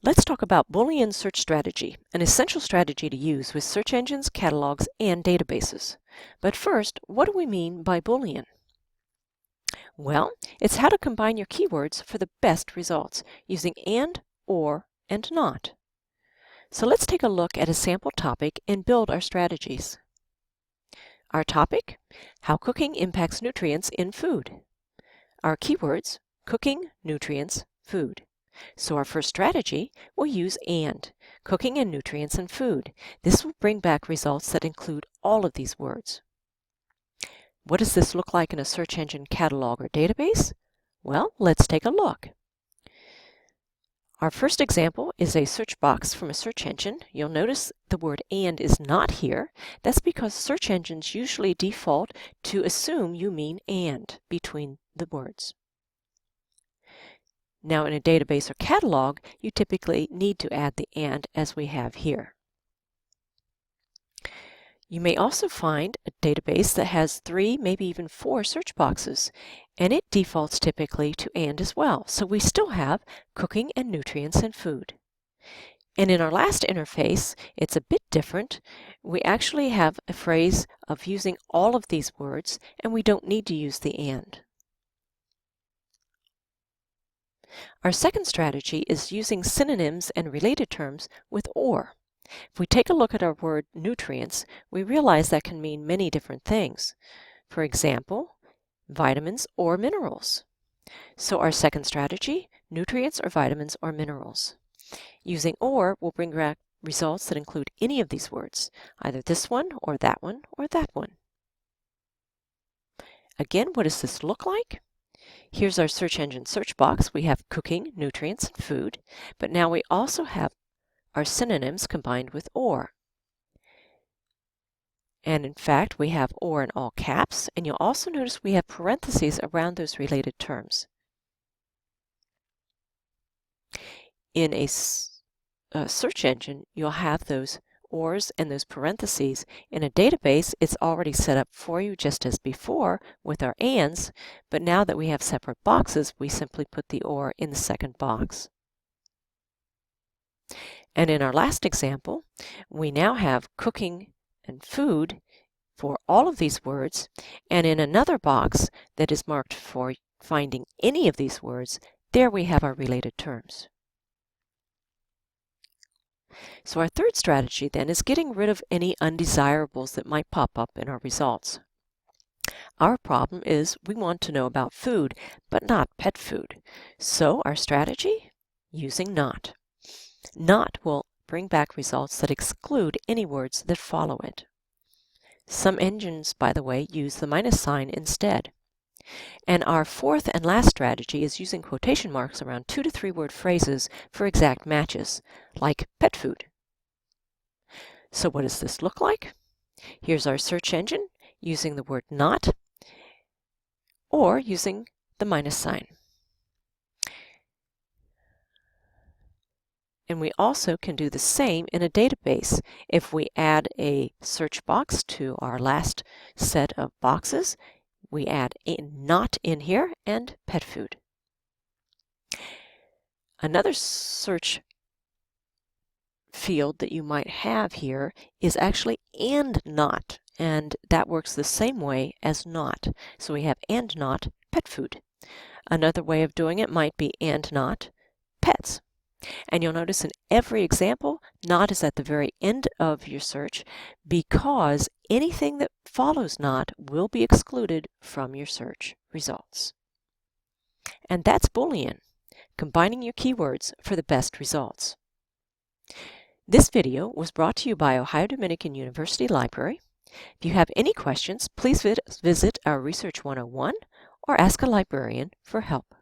Let's talk about Boolean search strategy, an essential strategy to use with search engines, catalogs, and databases. But first, what do we mean by Boolean? Well, it's how to combine your keywords for the best results using and, or, and not. So let's take a look at a sample topic and build our strategies. Our topic, how cooking impacts nutrients in food. Our keywords, cooking, nutrients, food. So our first strategy, we'll use and, cooking and nutrients in food. This will bring back results that include all of these words. What does this look like in a search engine, catalog, or database? Well, let's take a look. Our first example is a search box from a search engine. You'll notice the word and is not here. That's because search engines usually default to assume you mean and between the words. Now in a database or catalog, you typically need to add the and as we have here. You may also find a database that has 3, maybe even 4 search boxes, and it defaults typically to and as well. So we still have cooking and nutrients and food. And in our last interface, it's a bit different. We actually have a phrase of using all of these words, and we don't need to use the and. Our second strategy is using synonyms and related terms with or. If we take a look at our word nutrients, we realize that can mean many different things. For example, vitamins or minerals. So our second strategy, nutrients or vitamins or minerals. Using or will bring back results that include any of these words, either this one or that one or that one. Again, what does this look like? Here's our search engine search box. We have cooking, nutrients, and food, but now we also have our synonyms combined with or. And in fact, we have or in all caps, and you'll also notice we have parentheses around those related terms. In a search engine, you'll have those ors and those parentheses. In a database, it's already set up for you just as before with our ands, but now that we have separate boxes, we simply put the or in the second box. And in our last example, we now have cooking and food for all of these words, and in another box that is marked for finding any of these words, there we have our related terms. So our third strategy then is getting rid of any undesirables that might pop up in our results. Our problem is we want to know about food, but not pet food. So our strategy, using not. Not will bring back results that exclude any words that follow it. Some engines, by the way, use the minus sign instead. And our fourth and last strategy is using quotation marks around 2 to 3 word phrases for exact matches, like pet food. So what does this look like? Here's our search engine using the word not or using the minus sign. And we also can do the same in a database. If we add a search box to our last set of boxes, we add a not in here and pet food. Another search field that you might have here is actually and not, and that works the same way as not. So we have and not pet food. Another way of doing it might be and not pets. And you'll notice in every example, not is at the very end of your search because anything that follows not will be excluded from your search results. And that's Boolean, combining your keywords for the best results. This video was brought to you by Ohio Dominican University Library. If you have any questions, please visit our Research 101 or ask a librarian for help.